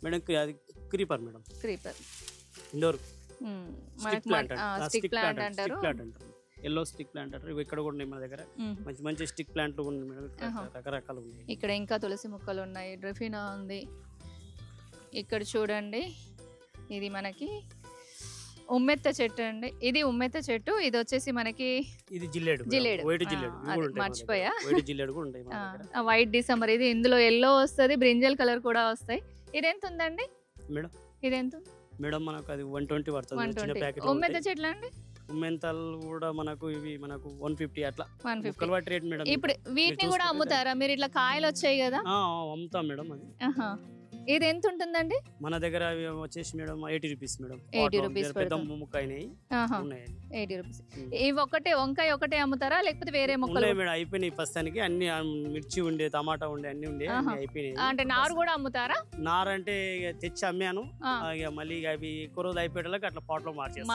మేడం. అది creeper madam. Indoor stick plant అంటారు. ఎల్లో స్టిక్ ప్లాంట్ అంటారు. ఇక్కడ కూడా ఉన్నాయి మన దగ్గర, మంచి స్టిక్ ప్లాంట్లు ఉన్నాయి మేడం. రకరకాలు ఉన్నాయి. ఇక్కడ ఇంకా తులసి మొక్కలు ఉన్నాయి, డ్రెఫినా ఉంది. ఇక్కడ చూడండి, ఇది మనకి ఉమ్మెత్త చెట్టు అండి. ఇది ఉమ్మెత్త చెట్టు, ఇది వచ్చేసి మనకి ఇది జిల్లేడు. మర్చిపోయా, వైట్ డిసెంబర్. ఇది ఇందులో ఎల్లో వస్తుంది, బ్రింజల్ కలర్ కూడా వస్తాయి. ఇది ఎంత ఉందండి మేడం? ఇది ఎంత మేడం? మనకు అది 120 పడుతుంది. ఉమ్మెత్త చెట్లు అండి? ఉమ్మెంతలు కూడా మనకు ఇవి మనకు 150 అట్లా 150 రేట్ మేడం. ఇప్పుడు వీటిని కూడా అమ్ముతారా మీరు? ఇట్లా కాయలు వచ్చాయి కదా, అమ్ముతాం మేడం. అది ఇది ఎంత ఉంటుందండి మన దగ్గర? వచ్చేసి మేడం 80 రూపీస్ మేడం. 80 రూపీస్ పెద్ద ముక్కైనాయి 80 రూపీస్. ఇవి ఒకటే వంకాయ ఒకటే అమ్ముతారా లేకపోతే వేరే మొక్కలు? మేడం అయిపోయినాయి ప్రస్తుతానికి. అన్ని మిర్చి ఉండే, టమాటా ఉండే, అన్ని ఉండే, అయిపోయినాయి. అంటే నారు కూడా అమ్ముతారా? నారు అంటే తెచ్చి అమ్మాను, మళ్ళీ అవి ఎక్కువ రోజులు అయిపోయేలాగా అట్లా పాటలో మార్చారు.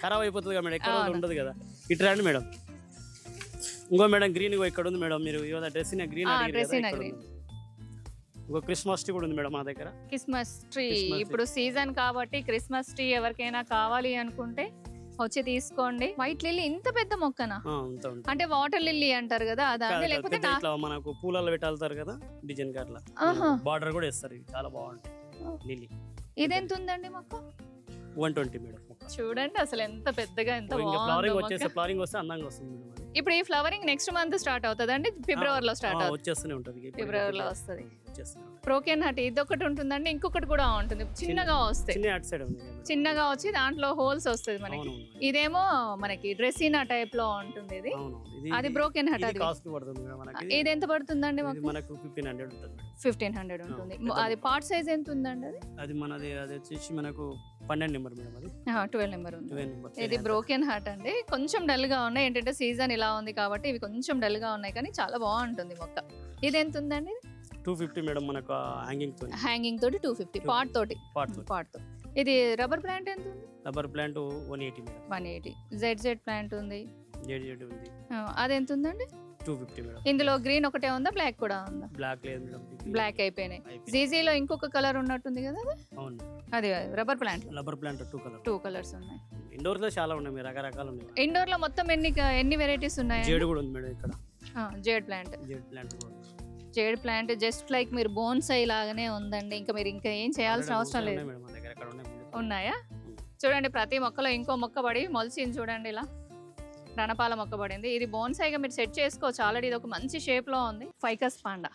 ఖరాబ్ అయిపోతుంది కదా మేడం, ఎక్కువ రోజులు ఉండదు కదా. ఇటు రండి మేడం. ఇంకో మేడం గ్రీన్ ఇక్కడ ఉంది మేడం. మీరు డ్రెస్ గ్రీన్. ఇంకో క్రిస్మస్ ట్రీ కూడా ఉంది మేడం మా దగ్గర. క్రిస్మస్ ట్రీ ఇప్పుడు సీజన్ కాబట్టి క్రిస్మస్ ట్రీ ఎవరికైనా కావాలి అనుకుంటే వచ్చి తీసుకోండి. వైట్ లిల్లీ ఇంత పెద్ద మొక్కనా? అంటే వాటర్ లిల్లీ అంటారు కదా అదా, లేకపోతే మనకు పూలలో పెట్టారు కదా డిజైన్ గా అట్లా బార్డర్ కూడా వేస్తారు. చాలా బాగుంటాయి లిల్లీ. ఇదెంత ఉందండి మొక్క? 120 మేడం. చూడండి అసలు ఎంత పెద్దగా, ఎంత ఫ్లవరింగ్ వచ్చేసి ఫ్లవరింగ్ వస్తే అందంగా వస్తుంది మేడం. ఇప్పుడు ఈ ఫ్లవరింగ్ నెక్స్ట్ మంత్ స్టార్ట్ అవుతుందండి? ఫిబ్రవరిలో స్టార్ట్ అవుతుంది, వచ్చేస్తూనే ఉంటుంది. ఫిబ్రవరిలో వస్తుంది. బ్రోకెన్ హార్ట్ ఇది ఒకటి ఉంటుందండి, ఇంకొకటి కూడా ఉంటుంది చిన్నగా వస్తాయి, చిన్నగా వచ్చి దాంట్లో హోల్స్ వస్తుంది మనకి. ఇదేమో మనకి డ్రెస్సినా టైప్ లో ఉంటుంది. ఇది అది బ్రోకెన్ హార్ట్. అది ఇది ఎంత పడుతుందండి? 1500 ఉంటుంది. అది పార్ట్ సైజ్ ఎంత ఉందండి? అది మనది వచ్చేసి మనకు 12 నెంబర్ మేడం. అది 12 నెంబర్ ఉంది. ఇది బ్రోకెన్ హార్ట్ అండి. కొంచెం డల్ గా ఉన్నాయి, ఏంటంటే సీజన్ ఇలా ఉంది కాబట్టి ఇవి కొంచెం డల్ గా ఉన్నాయి, కానీ చాలా బాగుంటుంది మొక్క. ఇది ఎంత ఉందండి? 250 మేడం. మనకు హ్యాంగింగ్ తోటి 250, పాట్ తోటి. ఇది రబ్బర్ ప్లాంట్ ఎంత ఉంది? Rubber plant 180 madam. 180. Z plant ఉంది. ఉంది. అది ఎంత ఉందండి? 250 మేడం. ఇందులో గ్రీన్ ఒకటే ఉందా, బ్లాక్ కూడా ఉందా? బ్లాక్ లేదు మేడం, బ్లాక్ అయిపోయినాయి. జీజీలో ఇంకొక కలర్ ఉన్నట్టుంది కదా అది? అవును, అది రబ్బర్ ప్లాంట్. 2 కలర్స్ ఉన్నాయి. ఇండోర్ లో చాలా ఉన్నాయి, రకరకాలు ఉన్నాయి. ఇండోర్ లో మొత్తం ఎన్ని వెరైటీస్ ఉన్నాయి? జేడ్ కూడా ఉంది మేడం ఇక్కడ. జేడ్ ప్లాంట్ జస్ట్ లైక్ మీరు బోన్సై లాగానే ఉందండి. ఇంకా మీరు ఇంకా ఏం చేయాల్సిన అవసరం లేదు. ఉన్నాయా? చూడండి ప్రతి మొక్కలో ఇంకో మొక్క పడి మొలిసింది చూడండి. ఇలా రణపాల మొక్క పడింది. ఇది బోన్సైగా మీరు సెట్ చేసుకోవచ్చు ఆల్రెడీ. ఇది ఒక మంచి షేప్ లో ఉంది. Ficus panda.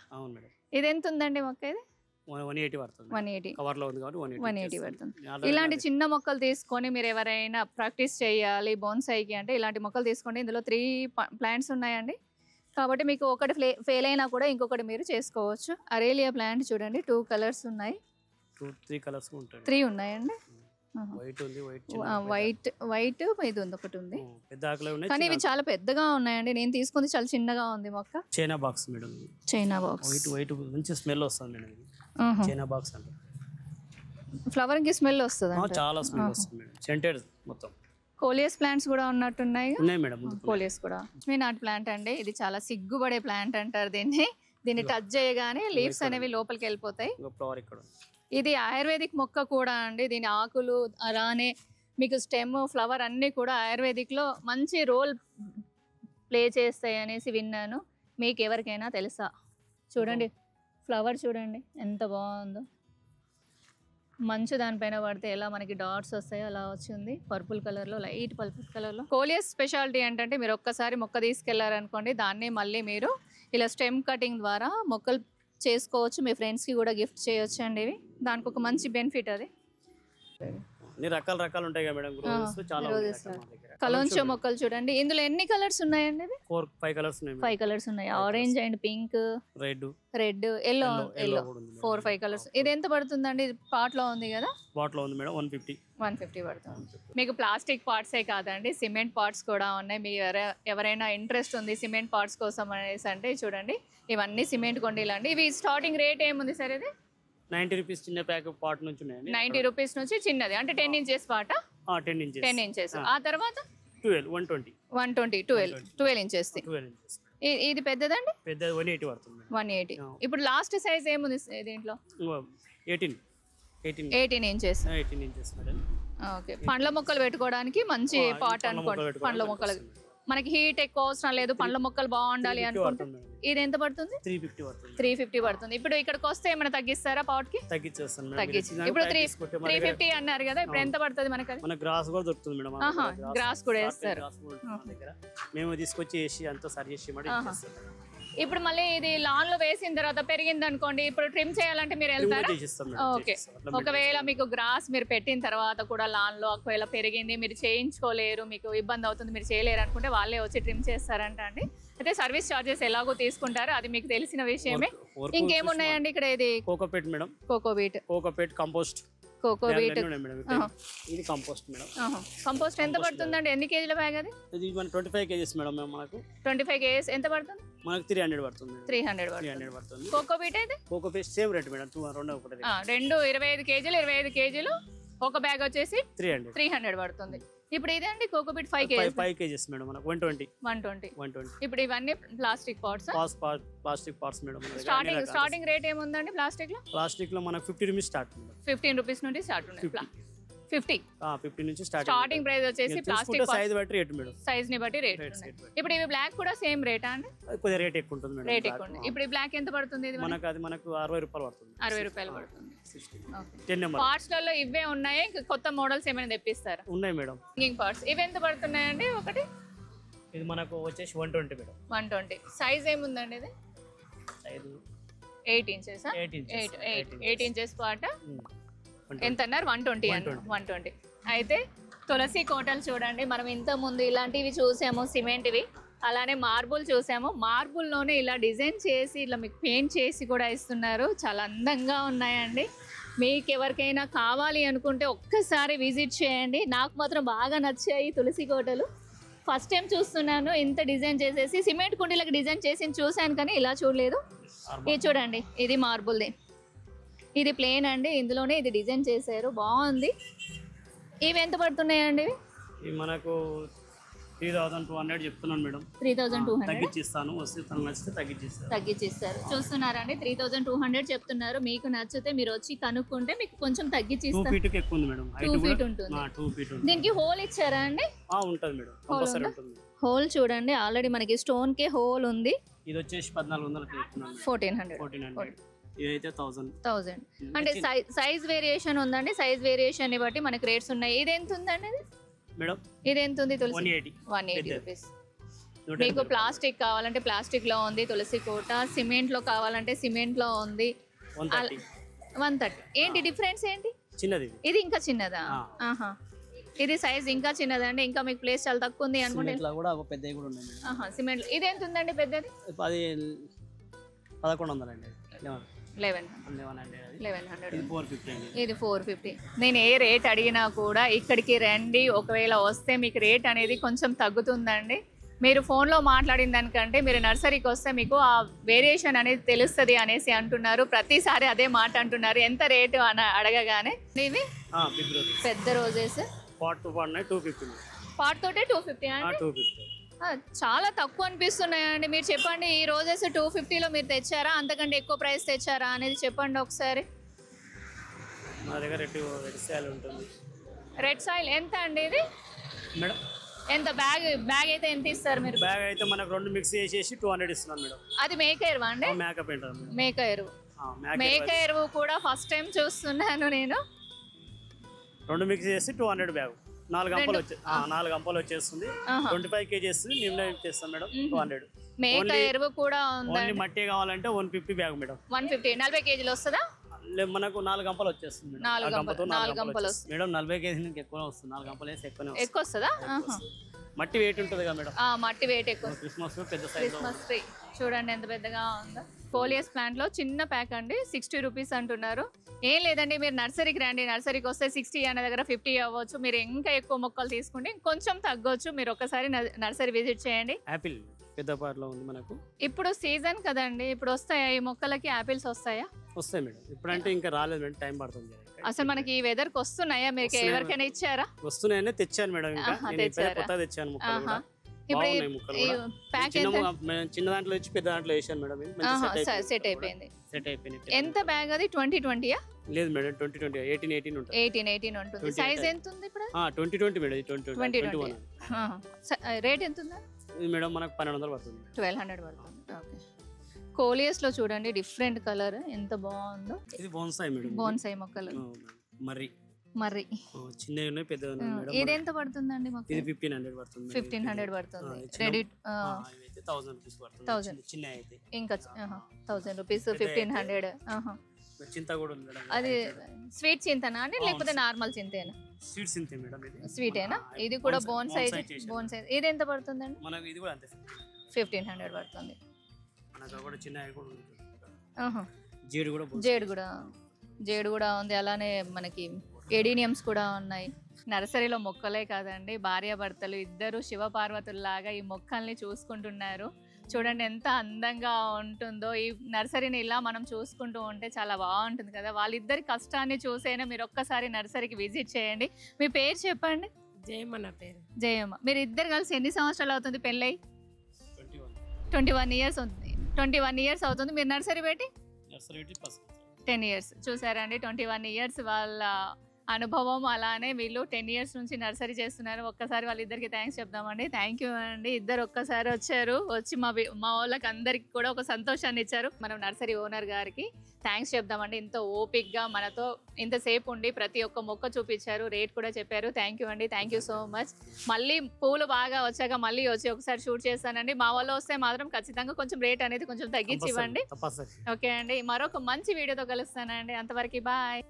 ఇది ఎంత ఉందండి మొక్క? ఇది 180 పడుతుంది. 180 పడుతుంది. ఇలాంటి చిన్న మొక్కలు తీసుకొని మీరు ఎవరైనా ప్రాక్టీస్ చేయాలి బోన్సైకి అంటే ఇలాంటి మొక్కలు తీసుకోండి. ఇందులో 3 ప్లాంట్స్ ఉన్నాయండి, కాబట్టి మీకు ఒకటి ఫెయిల్ అయినా కూడా ఇంకొకటి మీరు చేసుకోవచ్చు. అరేలియా ప్లాంట్ చూడండి, 2 కలర్స్ ఉన్నాయి. 3 ఉన్నాయండి. వైట్ ఇది ఉంది, ఒకటి ఉంది, కానీ ఇవి చాలా పెద్దగా ఉన్నాయండి. నేను తీసుకుంది చాలా చిన్నగా ఉంది మొక్క. China box madam. China box white మంచి స్మెల్ వస్తుంది మేడం. చైనా బాక్స్ అంటే ఫ్లవరింగ్ కి స్మెల్ వస్తుంది, చాలా స్మెల్ వస్తుంది మేడం. సెంటెడ్ మొత్తం. కోలియస్ ప్లాంట్స్ కూడా ఉన్నట్టున్నాయి. మేడం. కోలియస్ కూడా నాట్ ప్లాంట్ అండి. ఇది చాలా సిగ్గుపడే ప్లాంట్ అంటారు దీన్ని టచ్ చేయగానే లీవ్స్ అనేవి లోపలికి వెళ్ళిపోతాయి. ఇది ఆయుర్వేదిక్ మొక్క కూడా అండి. దీని ఆకులు అలానే మీకు స్టెమ్, ఫ్లవర్ అన్నీ కూడా ఆయుర్వేదిక్ లో మంచి రోల్ ప్లే చేస్తాయి అనేసి విన్నాను. మీకు ఎవరికైనా తెలుసా? చూడండి ఫ్లవర్ చూడండి ఎంత బాగుందో. మంచు దానిపైన పడితే ఎలా మనకి డాట్స్ వస్తాయో అలా వచ్చింది, పర్పుల్ కలర్లో, లైట్ పర్పుల్ కలర్లో. కోలియస్ స్పెషాలిటీ ఏంటంటే మీరు ఒక్కసారి మొక్క తీసుకెళ్లారనుకోండి, దాన్ని మళ్ళీ మీరు ఇలా స్టెమ్ కటింగ్ ద్వారా మొక్కలు చేసుకోవచ్చు. మీ ఫ్రెండ్స్కి కూడా గిఫ్ట్ చేయొచ్చు అండి. ఇవి దానికి ఒక మంచి బెనిఫిట్. అది రకాలు ఉంటాయి కదా మేడం. కలోంచో మొక్కలు చూడండి. ఇందులో ఎన్ని కలర్స్ ఉన్నాయండి? 5 కలర్స్ ఉన్నాయి. Orange and pink, red, yellow 4-5 colours. ఇది ఎంత పడుతుందండి? పాట్ లో ఉంది కదా? పాట్ లో ఉంది మేడం. 150 పడుతుంది. మీకు ప్లాస్టిక్ పార్ట్సే కాదండి, సిమెంట్ పార్ట్స్ కూడా ఉన్నాయి. మీ ఎవరైనా ఇంట్రెస్ట్ ఉంది సిమెంట్ పార్ట్స్ కోసం అనేసి అంటే చూడండి, ఇవన్నీ సిమెంట్ కొండీలండి. ఇవి స్టార్టింగ్ రేట్ ఏముంది సార్? ఇది 90 రూపీస్ చిన్న ప్యాక్ పార్ట్ నుంచి ఉన్నాయండి. 90 రూపీస్ నుంచి చిన్నది అంటే 10 ఇంచెస్ పాట. 10 ఇంచెస్. ఆ తర్వాత 12 ఇంచెస్. ఇది పెద్దదండి? పెద్దది 180 పడుతుంది. 180. ఇప్పుడు లాస్ట్ సైజ్ ఏముంది దీంట్లో? 18 ఇంచెస్. మేడం. ఓకే. పండ్ల మొక్కలు పెట్టుకోవడానికి మంచి పాట్ అనుకోండి. పండ్ల మొక్కలు మనకి హీట్ ఎక్కువ అవసరం లేదు, పండ్ల మొక్కలు బాగుండాలి అనుకుంటే ఇది ఎంత పడుతుంది? 350 పడుతుంది. ఇప్పుడు ఇక్కడికి వస్తే ఏమైనా తగ్గిస్తారా పాట్ కి? తగ్గించేస్తాను. ఇప్పుడు 350 అన్నారు కదా, ఇప్పుడు ఎంత పడుతుంది మనకి? మన గ్రాస్ కూడా దొరుకుతుంది మేడం. గ్రాస్ కూడా వేస్తారు. మేము తీసుకొచ్చి వేసి అంతా సరి చేసి ఇప్పుడు మళ్ళీ ఇది లాన్ లో వేసిన తర్వాత పెరిగింది అనుకోండి, ఇప్పుడు ట్రిమ్ చేయాలంటే మీరు వెళ్తారా? ఓకే. ఒకవేళ మీకు గ్రాస్ మీరు పెట్టిన తర్వాత కూడా లాన్ లో ఒకవేళ పెరిగింది, మీరు చేయించుకోలేరు, మీకు ఇబ్బంది అవుతుంది, మీరు చేయలేరు అనుకుంటే వాళ్ళే వచ్చి ట్రిమ్ చేస్తారంట అండి. అయితే సర్వీస్ చార్జెస్ ఎలాగో తీసుకుంటారు, అది మీకు తెలిసిన విషయమే. ఇంకేమున్నాయండి ఇక్కడ? ఇది cocopeat madam. Cocopeat compost. Cocopeat ఇది కంపోస్ట్ మేడం. కంపోస్ట్ ఎంత పడుతుందండి? ఎన్ని కేజీల బ్యాగ్ అది? ఇది 25 కేజీస్ మేడం. మనకు 25 కేజీస్ ఎంత పడుతుంది? మనకు 300 పడుతుంది. 300 పడుతుంది. కోకోపీట్ అయితే కోకోపీట్ సేమ్ రేట్ మేడం. రెండు 25 కేజీలు 25 కేజీలు ఒక బ్యాగ్ వచ్చేసి 300 పడుతుంది. ఇప్పుడు ఇదండి కోకోపీట్ 5 కేజీస్ మేడం. మనకు 120. ఇప్పుడు ఇవన్నీ plastic pots. Plastic pots madam. Starting rate ఏముందండి ప్లాస్టిక్ లో? ప్లాస్టిక్ లో మనకు 50 రూపీస్ స్టార్ట్. 15 రూపీస్ నుండి స్టార్ట్ ఉన్నాయి. 50 నుంచి స్టార్టింగ్ ప్రైస్ వచ్చేసి ప్లాస్టిక్ సైజ్ బట్టి రేట్ మేడం. సైజ్ ని బట్టి రేట్. ఇప్పుడు ఇవి బ్లాక్ కూడా సేమ్ రేటా అండి? కొద్దిగా రేట్ ఎక్కువ ఉంటుంది మేడం. రేట్ ఎక్కువ ఉంటుంది. ఇప్పుడు ఈ బ్లాక్ ఎంత పడుతుంది? ఇది మనకు 60 రూపాయలు పడుతుంది. 60 రూపాయలు పడుతుంది. 10 నెంబర్ పార్ట్స్ లలో ఇవే ఉన్నాయి, కొత్త మోడల్స్ ఏమైనా తెప్పిస్తారా? ఉన్నాయి మేడం. హింగింగ్ పార్ట్స్ ఇవి ఎంత పడుతున్నాయండి ఒకటి? ఇది మనకు వచ్చేసి 120 మేడం. 120. సైజ్ ఏముందండి ఇది? Size 8 inches. 8 ఇంచెస్ పార్ట్ ఎంత అన్నారు? 120. అయితే తులసి కోటలు చూడండి, మనం ఇంత ముందు ఇలాంటివి చూసాము, సిమెంట్వి, అలానే మార్బుల్ చూసాము. మార్బుల్లోనే ఇలా డిజైన్ చేసి ఇలా మీకు పెయింట్ చేసి కూడా ఇస్తున్నారు. చాలా అందంగా ఉన్నాయండి. మీకు ఎవరికైనా కావాలి అనుకుంటే ఒక్కసారి విజిట్ చేయండి. నాకు మాత్రం బాగా నచ్చాయి తులసి కోటలు. ఫస్ట్ టైం చూస్తున్నాను ఇంత డిజైన్ చేసేసి. సిమెంట్ కుండీలకు డిజైన్ చేసి చూశాను కానీ ఇలా చూడలేదు. ఇది చూడండి, ఇది మార్బుల్ది, ఇది ప్లేన్ అండి, ఇందులోనే ఇది డిజైన్ చేశారు, బాగుంది. ఇవి ఎంత పడుతున్నాయండి? ఇవి మనకు 3200 చెప్తున్నాను మేడం. 3200 తగ్గించిస్తాను. వస్తే నచ్చితే తగ్గించిస్తారు. చూస్తున్నారండి, 3200 చెప్తున్నారు. మీకు నచ్చితే మీరు వచ్చి కనుక్కుంటే మీకు కొంచెం తగ్గించిస్తారు. 2 ఫీట్ ఎక్కువ ఉంది మేడం. 2 ఫీట్ ఉంటుంది. 2 ఫీట్ ఉంది. దీనికి హోల్ ఇచ్చారా అండి? ఉంటుంది మేడం. కంపల్సరీ ఉంటుంది. హోల్ చూడండి, ఆల్రెడీ మనకి స్టోన్ కే హోల్ ఉంది. ఇది వచ్చేసి 1400 చెప్తున్నాను. 1400. ఇదైతే 1000. అంటే సైజ్ వేరియేషన్ ఉందండి. సైజ్ వేరియేషన్ ని బట్టి మనకి రేట్స్ ఉన్నాయి. ఇది ఎంత ఉందండి మేడం? ఇది ఎంత ఉంది? 180 రూపీస్. మీకు ప్లాస్టిక్ కావాలంటే ప్లాస్టిక్ లో ఉంది తులసి కోట, సిమెంట్ లో కావాలంటే సిమెంట్ లో ఉంది. 130. ఏంటి డిఫరెన్స్ ఏంటి? చిన్నది. ఇది ఇంకా చిన్నదా? ఇది సైజ్ ఇంకా చిన్నదండి. ఇంకా మీకు ప్లేస్ చాలా తక్కువ ఉంది అనుకుంటే సిమెంట్. ఇది ఎంత ఉందండి పెద్దది? 1100 అండి. 1100. ఇది 450. నేను ఏ రేట్ అడిగినా కూడా ఇక్కడికి రండి, ఒకవేళ వస్తే మీకు రేట్ అనేది కొంచెం తగ్గుతుందండి. మీరు ఫోన్లో మాట్లాడిన దానికంటే మీరు నర్సరీకి వస్తే మీకు ఆ వేరియేషన్ అనేది తెలుస్తుంది అనేసి అంటున్నారు. ప్రతిసారి అదే మాట అంటున్నారు. ఎంత రేటు అని అడగగానే ఇవి పెద్ద రోజెస్ పాట్ తోటే 250 అండి. చాలా తక్కువ అనిపిస్తున్నాయండి. మీరు చెప్పండి, ఈ రోజెస్ 250లో మీరు తెచ్చారా, అంతకంటే ఎక్కువ ప్రైస్ తెచ్చారా అనేది చెప్పండి ఒకసారి. మా దగ్గర రెడ్ సాయిల్ ఎంత అండి ఇది మేడం? ఎంత బ్యాగ్ అయితే ఎంత ఇస్తారు మీరు? బ్యాగ్ అయితే మనకు 2 మిక్స్ చేసేసి 200 ఇస్తున్నాను మేడం. అది మేక ఎరువు అండి? మేక ఎరువు కూడా ఫస్ట్ టైం చూస్తున్నాను నేను. 2 మిక్స్ చేసి 200 బ్యాగ్. 4 గంపలు వచ్చేస్తుంది. 25 కేజీస్ నిర్ణయం చేస్తాం మేడం. 200. మేక ఎరువు కూడా ఉంది. మట్టి కావాలంటే 150 బ్యాగ్ మేడం. 150. 40 కేజీలు వస్తుందా? మనకు 4 గంపలు వచ్చేస్తుంది మేడం. 4 గంపలు వస్తుంది మేడం. 40 కేజీ నుంచి ఎక్కువ వస్తుంది. 4 గంపలు వేసి ఎక్కువ వస్తుందా? మట్టి వెయిట్ ఉంటుంది కదా మేడం. మట్టి వెయిట్ ఎక్కువ. క్రిస్మస్ పెద్ద క్రిస్మస్ ట్రీ చూడండి ఎంత పెద్దగా ఉందో. కోలియస్ ప్లాంట్ లో చిన్న ప్యాక్ అండి, 60 రూపీస్ అంటున్నారు. ఏం లేదండి, మీరు నర్సరీకి రండి. నర్సరీకి వస్తే 60 అనే దగ్గర 50 అవ్వచ్చు. మీరు ఇంకా ఎక్కువ మొక్కలు తీసుకుంటే కొంచెం తగ్గొచ్చు. మీరు ఒకసారి నర్సరీ విజిట్ చేయండి. యాపిల్ పెద్దపాట్లో ఉంది మనకు. ఇప్పుడు సీజన్ కదండి, ఇప్పుడు వస్తాయా ఈ మొక్కలకి? యాపిల్స్ వస్తాయా? వస్తాయి మేడం. ఇప్పుడంటే ఇంకా రాలేదు మేడం, టైం పడుతుంది. అసలు మనకి ఈ వెదర్ కి వస్తున్నాయా? మీరు ఎవరికైనా ఇచ్చారా? వస్తున్నాయని తెచ్చాను మేడం. ఇంకా కొత్తగా తెచ్చాను మొక్కలు. చిన్న దాంట్లో వచ్చి పెద్ద దాంట్లో వేసాను మేడం. సెట్ అయిపోయింది. ఎంత బ్యాగ్ అది? 2020 లేదు మేడం, 2020 18 ఉంటుంది. 18 ఉంటుంది. సైజ్ ఎంత ఉంది ఇప్పుడు? 2020 మేడం. 20 రేట్ ఎంత ఉందా? ఇది మేడం మనకు 1200 పడుతుంది. 1200 పడుతుంది. ఓకే. కోలియస్ లో చూడండి డిఫరెంట్ కలర్ ఎంత బాగుందో. ఇది బోన్సాయి మేడం. బోన్సాయి మొక్కలు. మర్రి చిన్నవి ఉన్నాయి, పెద్దవి ఉన్నాయి మేడం. ఇది ఎంత పడుతుందండి మొక్క? ఇది 1500 పడుతుంది. 1500 పడుతుంది. రెడీ 1000 రూపీస్ పడుతుంది. 1000 చిన్నవి అయితే ఇంకా 1000 రూపీస్ 1500. చింత కూడా ఉంది మేడం. అది స్వీట్ చింతనా అండి లేకపోతే నార్మల్ చింతేనా? స్వీట్ చింత మేడం. ఇది స్వీటేనా? ఇది కూడా బోన్ సైజ్. ఇది ఎంత పడుతుందండి? మనకి ఇది కూడా అంతే 1500 పడుతుంది. మనకు కూడా చిన్నవి కూడా ఉంది. జేడు కూడా ఉంది. అలానే మనకి ఎడీనియమ్స్ కూడా ఉన్నాయి. నర్సరీలో మొక్కలే కాదండి, భార్యాభర్తలు ఇద్దరు శివపార్వతుల్లాగా ఈ మొక్కల్ని చూసుకుంటున్నారు. చూడండి ఎంత అందంగా ఉంటుందో. ఈ నర్సరీని ఇలా మనం చూసుకుంటూ ఉంటే చాలా బాగుంటుంది కదా. వాళ్ళిద్దరి కష్టాన్ని చూసైనా మీరు ఒక్కసారి నర్సరీకి విజిట్ చేయండి. మీ పేరు చెప్పండి. జయమ్మ నా పేరు. జయమ్మ. మీరు ఇద్దరు కలిసి ఎన్ని సంవత్సరాలు అవుతుంది పెళ్ళై? 21 ఇయర్స్ ఉంది. 21 ఇయర్స్ అవుతుంది. మీరు నర్సరీ పెట్టి 10 ఇయర్స్. చూసారండి 21 ఇయర్స్ వాళ్ళ అనుభవం. అలానే వీళ్ళు 10 ఇయర్స్ నుంచి నర్సరీ చేస్తున్నారు. ఒక్కసారి వాళ్ళిద్దరికి థ్యాంక్స్ చెప్దామండి. థ్యాంక్ యూ అండి. ఇద్దరు ఒక్కసారి వచ్చారు. వచ్చి మా వాళ్ళకి అందరికి కూడా ఒక సంతోషాన్ని ఇచ్చారు. మనం నర్సరీ ఓనర్ గారికి థ్యాంక్స్ చెప్దామండి. ఇంత ఓపిక్గా మనతో ఇంతసేపు ఉండి ప్రతి ఒక్క మొక్క చూపించారు, రేట్ కూడా చెప్పారు. థ్యాంక్ యూ అండి. Thank you so much. మళ్ళీ పూలు బాగా వచ్చాక మళ్ళీ వచ్చి ఒకసారి షూట్ చేస్తానండి. మా వాళ్ళు వస్తే మాత్రం ఖచ్చితంగా కొంచెం రేట్ అనేది కొంచెం తగ్గించి ఇవ్వండి. ఓకే అండి. మరొక మంచి వీడియోతో కలుస్తానండి. అంతవరకు బాయ్.